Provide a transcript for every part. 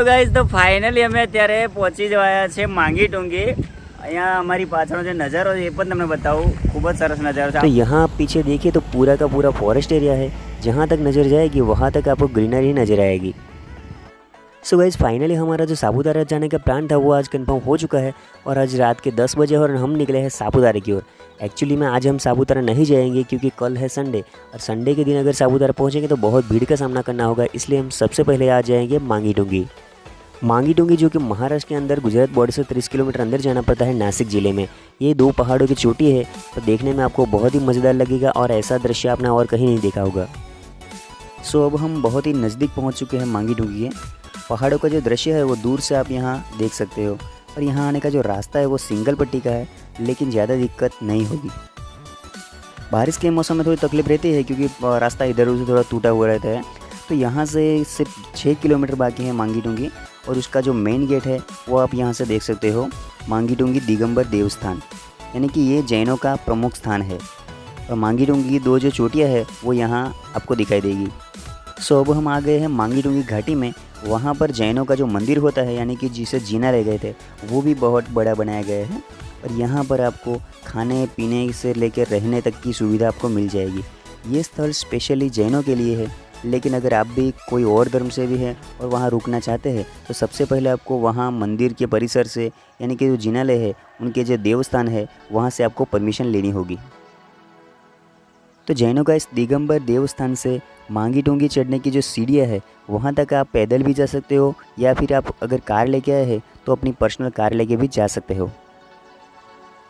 Hello guys, તો finally અમે અત્યારે પહોંચી જવાયા છે માંગી ટુંગી। અહીંયા અમારી પાછળનો જે નજારો છે એ પણ તમને બતાવું, ખૂબ જ સરસ નજારો છે। तो यहाँ आप पीछे देखिए तो पूरा का पूरा फॉरेस्ट एरिया है। जहाँ तक नज़र जाएगी वहाँ तक आपको ग्रीनरी ही नज़र आएगी। सो गाइस फाइनली हमारा जो सापुतारा जाने का प्लान था वो आज कंफर्म हो चुका है और आज रात के 10 बजे और हम निकले हैं सापुतारा की ओर। एक्चुअली में आज हम सापुतारा नहीं जाएंगे क्योंकि कल है संडे और संडे के दिन अगर सापुतारा पहुँचेंगे तो बहुत भीड़ का सामना करना होगा, इसलिए हम सबसे पहले आज जाएंगे मांगी टुंगी। मांगी टुंगी जो कि महाराष्ट्र के अंदर गुजरात बॉर्डर से 30 किलोमीटर अंदर जाना पड़ता है नासिक ज़िले में। ये 2 पहाड़ों की चोटी है, तो देखने में आपको बहुत ही मज़ेदार लगेगा और ऐसा दृश्य आपने और कहीं नहीं देखा होगा। सो अब हम बहुत ही नज़दीक पहुंच चुके हैं मांगी टुंगी के। पहाड़ों का जो दृश्य है वो दूर से आप यहाँ देख सकते हो और यहाँ आने का जो रास्ता है वो सिंगल पट्टी का है, लेकिन ज़्यादा दिक्कत नहीं होगी। बारिश के मौसम में थोड़ी तकलीफ रहती है क्योंकि रास्ता इधर उधर थोड़ा टूटा हुआ रहता है। तो यहाँ से सिर्फ 6 किलोमीटर बाकी है मांगी टुंगी और उसका जो मेन गेट है वो आप यहाँ से देख सकते हो, मांगी टुंगी दिगंबर देवस्थान, यानी कि ये जैनों का प्रमुख स्थान है। और मांगी टुंगी की 2 जो चोटियाँ है वो यहाँ आपको दिखाई देगी। सो अब हम आ गए हैं मांगी टुंगी घाटी में। वहाँ पर जैनों का जो मंदिर होता है, यानी कि जिसे जीना रह गए थे, वो भी बहुत बड़ा बनाया गया है और यहाँ पर आपको खाने पीने से लेकर रहने तक की सुविधा आपको मिल जाएगी। ये स्थल स्पेशली जैनों के लिए है, लेकिन अगर आप भी कोई और धर्म से भी हैं और वहाँ रुकना चाहते हैं तो सबसे पहले आपको वहाँ मंदिर के परिसर से, यानी कि जो जिनालय है, उनके जो देवस्थान है, वहाँ से आपको परमिशन लेनी होगी। तो जैनों का इस दिगंबर देवस्थान से मांगी टुंगी चढ़ने की जो सीढ़ियाँ है वहाँ तक आप पैदल भी जा सकते हो, या फिर आप अगर कार लेके आए हैं तो अपनी पर्सनल कार लेके भी जा सकते हो।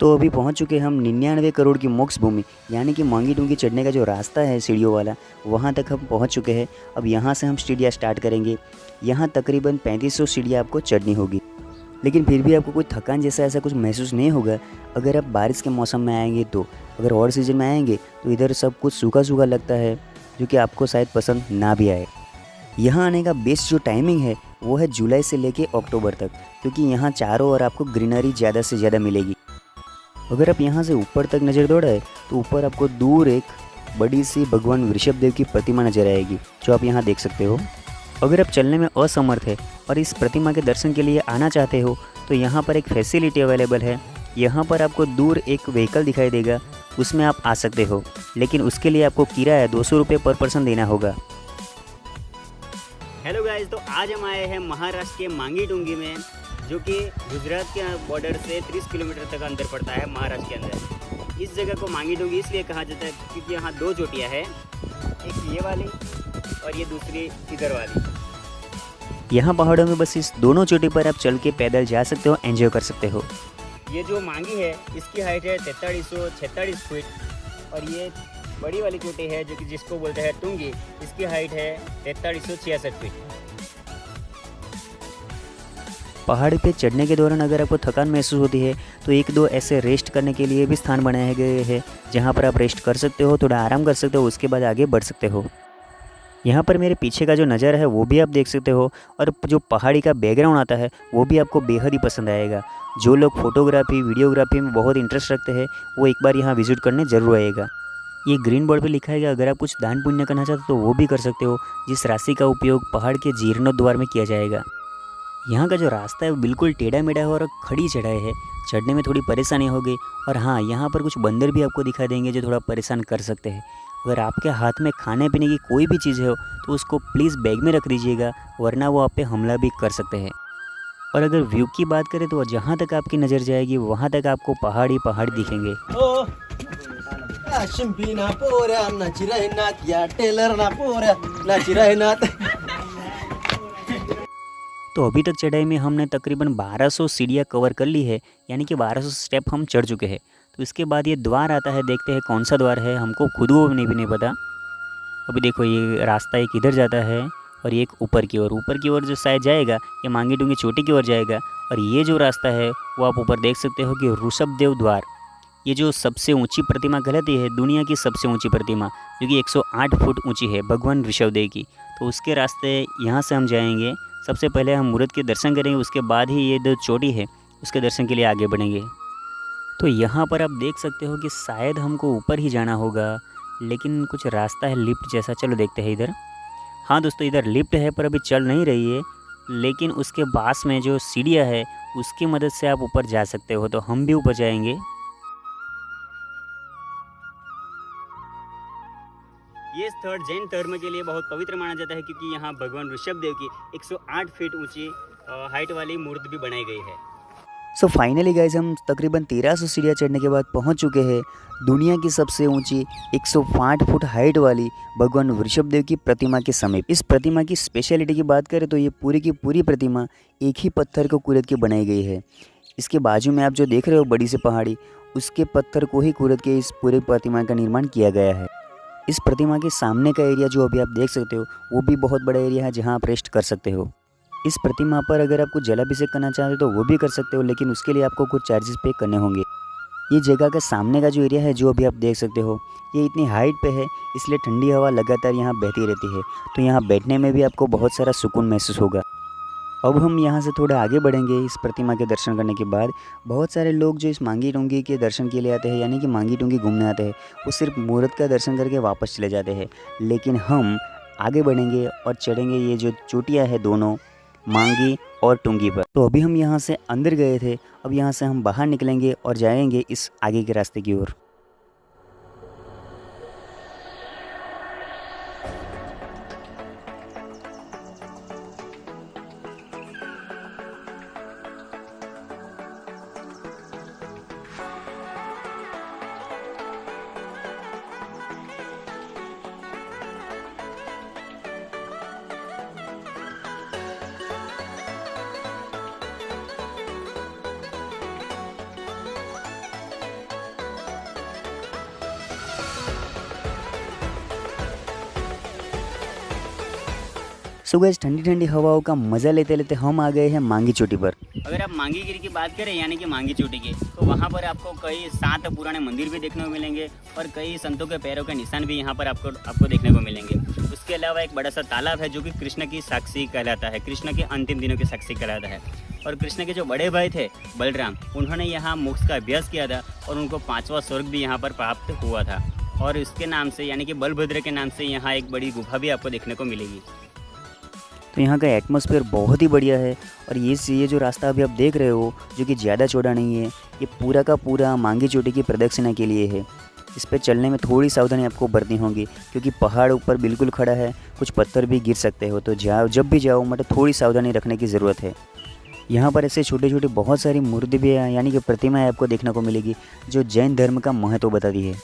तो अभी पहुँच चुके हम 99 करोड़ की मोक्ष भूमि, यानी कि मांगी टुंगी चढ़ने का जो रास्ता है सीढ़ियों वाला, वहाँ तक हम पहुँच चुके हैं। अब यहाँ से हम सीढ़ियाँ स्टार्ट करेंगे। यहाँ तकरीबन 3500 सीढ़ियाँ आपको चढ़नी होगी, लेकिन फिर भी आपको कोई थकान जैसा ऐसा कुछ महसूस नहीं होगा अगर आप बारिश के मौसम में आएंगे तो। अगर और सीज़न में आएंगे तो इधर सब कुछ सूखा सूखा लगता है, जो कि आपको शायद पसंद ना भी आए। यहाँ आने का बेस्ट जो टाइमिंग है वो है जुलाई से लेके अक्टूबर तक, क्योंकि यहाँ चारों ओर आपको ग्रीनरी ज़्यादा से ज़्यादा मिलेगी। अगर आप यहाँ से ऊपर तक नज़र दौड़ाए तो ऊपर आपको दूर एक बड़ी सी भगवान वृषभदेव की प्रतिमा नजर आएगी, जो आप यहाँ देख सकते हो। अगर आप चलने में असमर्थ है और इस प्रतिमा के दर्शन के लिए आना चाहते हो तो यहाँ पर एक फैसिलिटी अवेलेबल है। यहाँ पर आपको दूर एक व्हीकल दिखाई देगा, उसमें आप आ सकते हो, लेकिन उसके लिए आपको किराया 200 रुपये पर पर्सन देना होगा। हेलो गाइज, तो आज हम आए हैं महाराष्ट्र के मांगी टुंगी में, जो कि गुजरात के बॉर्डर से 30 किलोमीटर तक अंदर पड़ता है महाराष्ट्र के अंदर। इस जगह को मांगी टुंगी इसलिए कहा जाता है क्योंकि यहाँ 2 चोटियाँ हैं, एक ये वाली और ये दूसरी इधर वाली। यहाँ पहाड़ों में बस इस दोनों चोटी पर आप चल के पैदल जा सकते हो, एंजॉय कर सकते हो। ये जो मांगी है इसकी हाइट है 4346 फीट और ये बड़ी वाली चोटी है जो कि जिसको बोलते हैं टुंगी, इसकी हाइट है 4366 फीट। पहाड़ पे चढ़ने के दौरान अगर आपको थकान महसूस होती है तो 1-2 ऐसे रेस्ट करने के लिए भी स्थान बनाए गए हैं, जहाँ पर आप रेस्ट कर सकते हो, थोड़ा आराम कर सकते हो, उसके बाद आगे बढ़ सकते हो। यहाँ पर मेरे पीछे का जो नज़ारा है वो भी आप देख सकते हो और जो पहाड़ी का बैकग्राउंड आता है वो भी आपको बेहद ही पसंद आएगा। जो लोग फोटोग्राफी वीडियोग्राफी में बहुत इंटरेस्ट रखते हैं वो एक बार यहाँ विजिट करने ज़रूर आएगा। ये ग्रीन बोर्ड पे लिखा है कि अगर आप कुछ दान पुण्य करना चाहते हो तो वो भी कर सकते हो, जिस राशि का उपयोग पहाड़ के जीर्णोद्वार में किया जाएगा। यहाँ का जो रास्ता है वो बिल्कुल टेढ़ा मेढ़ा है और खड़ी चढ़ाई है, चढ़ने में थोड़ी परेशानी होगी। और हाँ, यहाँ पर कुछ बंदर भी आपको दिखाई देंगे जो थोड़ा परेशान कर सकते हैं। अगर आपके हाथ में खाने पीने की कोई भी चीज़ हो तो उसको प्लीज़ बैग में रख दीजिएगा, वरना वो आप पे हमला भी कर सकते हैं। और अगर व्यू की बात करें तो जहाँ तक आपकी नज़र जाएगी वहाँ तक आपको पहाड़ी पहाड़ दिखेंगे। तो अभी तक चढ़ाई में हमने तकरीबन 1200 सीढ़ियाँ कवर कर ली है, यानी कि 1200 स्टेप हम चढ़ चुके हैं। तो इसके बाद ये द्वार आता है, देखते हैं कौन सा द्वार है, हमको खुद को भी नहीं पता। अभी देखो ये रास्ता एक इधर जाता है और एक ऊपर की ओर जो शायद जाएगा ये मांगी टुंगी चोटी की ओर जाएगा। और ये जो रास्ता है वो आप ऊपर देख सकते हो कि ऋषभदेव द्वार, ये जो सबसे ऊंची प्रतिमा कहलाती है, दुनिया की सबसे ऊंची प्रतिमा, जो कि 108 फुट ऊंची है, भगवान ऋषभदेव की। तो उसके रास्ते यहाँ से हम जाएंगे। सबसे पहले हम मूर्त के दर्शन करेंगे, उसके बाद ही ये जो चोटी है उसके दर्शन के लिए आगे बढ़ेंगे। तो यहाँ पर आप देख सकते हो कि शायद हमको ऊपर ही जाना होगा, लेकिन कुछ रास्ता है लिफ्ट जैसा। चलो देखते हैं इधर। हाँ दोस्तों, इधर लिफ्ट है पर अभी चल नहीं रही है, लेकिन उसके पास में जो सीढ़ियाँ है उसकी मदद से आप ऊपर जा सकते हो। तो हम भी ऊपर जाएंगे। ये स्थल जैन धर्म के लिए बहुत पवित्र माना जाता है क्योंकि यहाँ भगवान ऋषभदेव की 108 फीट ऊंची हाइट वाली मूर्ति भी बनाई गई है। सो फाइनली गाइज हम तकरीबन 1300 सीढ़ियाँ चढ़ने के बाद पहुंच चुके हैं दुनिया की सबसे ऊंची 105 फुट हाइट वाली भगवान ऋषभदेव की प्रतिमा के समीप। इस प्रतिमा की स्पेशलिटी की बात करें तो ये पूरी की पूरी प्रतिमा एक ही पत्थर को कुरेद के बनाई गई है। इसके बाजू में आप जो देख रहे हो बड़ी सी पहाड़ी, उसके पत्थर को ही कुरेद के इस पूरी प्रतिमा का निर्माण किया गया है। इस प्रतिमा के सामने का एरिया जो अभी आप देख सकते हो वो भी बहुत बड़ा एरिया है जहाँ आप रेस्ट कर सकते हो। इस प्रतिमा पर अगर आपको जलाभिषेक करना चाहते हो तो वो भी कर सकते हो, लेकिन उसके लिए आपको कुछ चार्जेस पे करने होंगे। ये जगह का सामने का जो एरिया है जो अभी आप देख सकते हो ये इतनी हाइट पे है, इसलिए ठंडी हवा लगातार यहाँ बहती रहती है, तो यहाँ बैठने में भी आपको बहुत सारा सुकून महसूस होगा। अब हम यहाँ से थोड़ा आगे बढ़ेंगे। इस प्रतिमा के दर्शन करने के बाद बहुत सारे लोग जो इस मांगी टुंगी के दर्शन के लिए आते हैं, यानी कि मांगी टुंगी घूमने आते हैं, वो सिर्फ मूर्त का दर्शन करके वापस चले जाते हैं। लेकिन हम आगे बढ़ेंगे और चढ़ेंगे ये जो चोटियाँ है दोनों, मांगी और टुंगी पर। तो अभी हम यहाँ से अंदर गए थे, अब यहाँ से हम बाहर निकलेंगे और जाएंगे इस आगे के रास्ते की ओर। सो गाइस ठंडी ठंडी हवाओं का मज़ा लेते लेते हम आ गए हैं मांगी चोटी पर। अगर आप मांगी गिरी की बात करें यानी कि मांगी चोटी की, तो वहाँ पर आपको कई 7 पुराने मंदिर भी देखने को मिलेंगे और कई संतों के पैरों के निशान भी यहाँ पर आपको देखने को मिलेंगे। उसके अलावा एक बड़ा सा तालाब है जो कि कृष्ण की साक्षी कहलाता है, कृष्ण के अंतिम दिनों की साक्षी कहलाता है। और कृष्ण के जो बड़े भाई थे बलराम, उन्होंने यहाँ मोक्ष का अभ्यास किया था और उनको 5वां स्वर्ग भी यहाँ पर प्राप्त हुआ था। और इसके नाम से यानी कि बलभद्र के नाम से यहाँ एक बड़ी गुफा भी आपको देखने को मिलेगी। तो यहाँ का एटमॉस्फेयर बहुत ही बढ़िया है। और ये जो रास्ता अभी आप देख रहे हो जो कि ज़्यादा चौड़ा नहीं है, ये पूरा का पूरा मांगी चोटी की प्रदक्षिणा के लिए है। इस पर चलने में थोड़ी सावधानी आपको बरतनी होगी क्योंकि पहाड़ ऊपर बिल्कुल खड़ा है, कुछ पत्थर भी गिर सकते हो। तो जब भी जाओ मतलब थोड़ी सावधानी रखने की ज़रूरत है। यहाँ पर ऐसे छोटे छोटे बहुत सारी मूर्ति भी है, यानी कि प्रतिमाएँ आपको देखने को मिलेगी जो जैन धर्म का महत्व बताती है।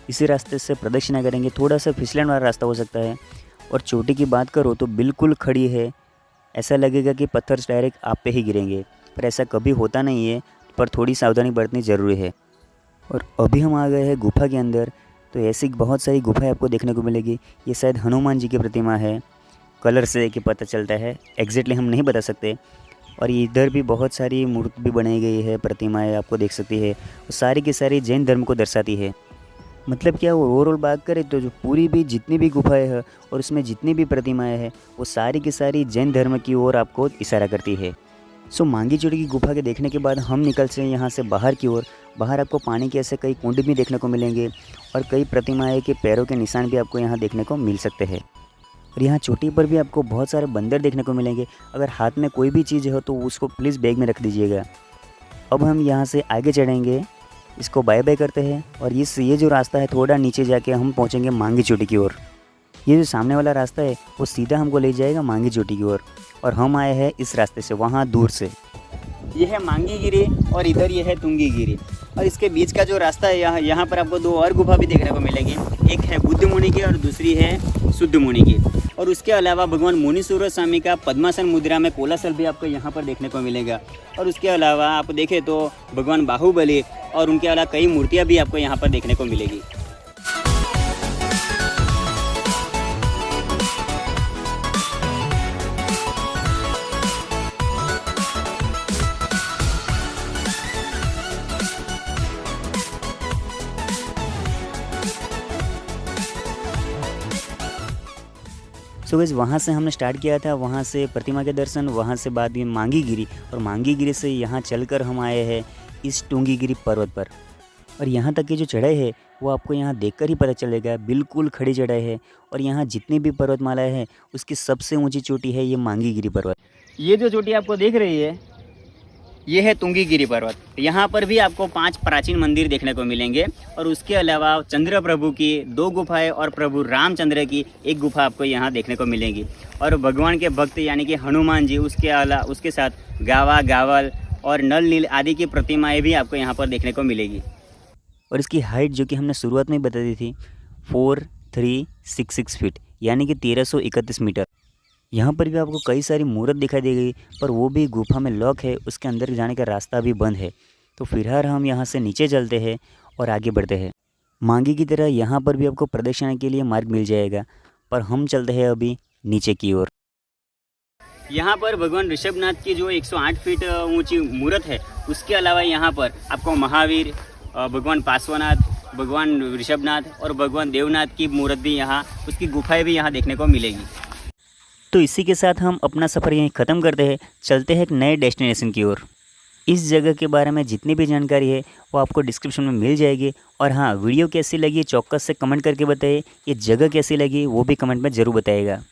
इसी रास्ते से प्रदक्षिणा करेंगे, थोड़ा सा फिसलन वाला रास्ता हो सकता है। और चोटी की बात करो तो बिल्कुल खड़ी है, ऐसा लगेगा कि पत्थर डायरेक्ट आप पे ही गिरेंगे, पर ऐसा कभी होता नहीं है, पर थोड़ी सावधानी बरतनी ज़रूरी है। और अभी हम आ गए हैं गुफा के अंदर। तो ऐसी बहुत सारी गुफाएं आपको देखने को मिलेगी। ये शायद हनुमान जी की प्रतिमा है, कलर से कि पता चलता है, एग्जैक्टली हम नहीं बता सकते। और इधर भी बहुत सारी मूर्ति भी बनाई गई है, प्रतिमाएँ आपको देख सकती है, वो सारी की सारी जैन धर्म को दर्शाती है। मतलब क्या वो ओवरऑल बात करें तो जो पूरी भी जितनी भी गुफाएं हैं और उसमें जितनी भी प्रतिमाएं हैं वो सारी की सारी जैन धर्म की ओर आपको इशारा करती है। सो मांगी चोटी की गुफा के देखने के बाद हम निकलते हैं यहाँ से बाहर की ओर। बाहर आपको पानी के ऐसे कई कुंड भी देखने को मिलेंगे और कई प्रतिमाएं के पैरों के निशान भी आपको यहाँ देखने को मिल सकते हैं। और यहाँ चोटी पर भी आपको बहुत सारे बंदर देखने को मिलेंगे। अगर हाथ में कोई भी चीज़ हो तो उसको प्लीज़ बैग में रख दीजिएगा। अब हम यहाँ से आगे चढ़ेंगे, इसको बाय बाय करते हैं। और ये जो रास्ता है थोड़ा नीचे जाके हम पहुँचेंगे मांगी चोटी की ओर। ये जो सामने वाला रास्ता है वो सीधा हमको ले जाएगा मांगी चोटी की ओर, और हम आए हैं इस रास्ते से, वहाँ दूर से। ये है मांगी गिरी और इधर ये है तुंगी गिरी, और इसके बीच का जो रास्ता है यहाँ पर आपको 2 और गुफा भी देखने को मिलेगी। एक है बुद्ध मुनि की और दूसरी है शुद्ध मुनि की। और उसके अलावा भगवान मुनीश्वर स्वामी का पद्मासन मुद्रा में कोलासल भी आपको यहाँ पर देखने को मिलेगा। और उसके अलावा आप देखें तो भगवान बाहुबली और उनके अलावा कई मूर्तियाँ भी आपको यहाँ पर देखने को मिलेगी। सो गाइस वहाँ से हमने स्टार्ट किया था, वहाँ से प्रतिमा के दर्शन, वहाँ से बाद में मांगी गिरी, और मांगी गिरी से यहाँ चलकर हम आए हैं इस टुंगी गिरी पर्वत पर। और यहाँ तक की जो चढ़ाई है वो आपको यहाँ देखकर ही पता चलेगा, बिल्कुल खड़ी चढ़ाई है। और यहाँ जितनी भी पर्वतमालाएं हैं उसकी सबसे ऊंची चोटी है ये मांगी गिरी पर्वत। ये जो चोटी आपको देख रही है ये है तुंगीगिरी पर्वत। यहाँ पर भी आपको 5 प्राचीन मंदिर देखने को मिलेंगे और उसके अलावा चंद्र प्रभु की 2 गुफाएं और प्रभु रामचंद्र की 1 गुफा आपको यहाँ देखने को मिलेगी। और भगवान के भक्त यानी कि हनुमान जी उसके साथ गावा गावल और नल नील आदि की प्रतिमाएं भी आपको यहाँ पर देखने को मिलेगी। और इसकी हाइट जो कि हमने शुरुआत में ही बता दी थी 4366 फीट यानी कि 1331 मीटर। यहाँ पर भी आपको कई सारी मूर्त दिखाई दे गई, पर वो भी गुफा में लॉक है, उसके अंदर जाने का रास्ता भी बंद है। तो फिलहाल हम यहाँ से नीचे चलते हैं और आगे बढ़ते हैं। मांगी की तरह यहाँ पर भी आपको प्रदक्षिणा के लिए मार्ग मिल जाएगा, पर हम चलते हैं अभी नीचे की ओर। यहाँ पर भगवान ऋषभनाथ की जो 108 फीट ऊंची मूर्त है, उसके अलावा यहाँ पर आपको महावीर, भगवान पार्श्वनाथ, भगवान ऋषभनाथ और भगवान देवनाथ की मूर्त भी यहाँ, उसकी गुफाएं भी यहाँ देखने को मिलेगी। तो इसी के साथ हम अपना सफ़र यहीं ख़त्म करते हैं, चलते हैं एक नए डेस्टिनेशन की ओर। इस जगह के बारे में जितनी भी जानकारी है वो आपको डिस्क्रिप्शन में मिल जाएगी। और हाँ, वीडियो कैसी लगी चौक्कस से कमेंट करके बताइए, ये जगह कैसी लगी वो भी कमेंट में ज़रूर बताइएगा।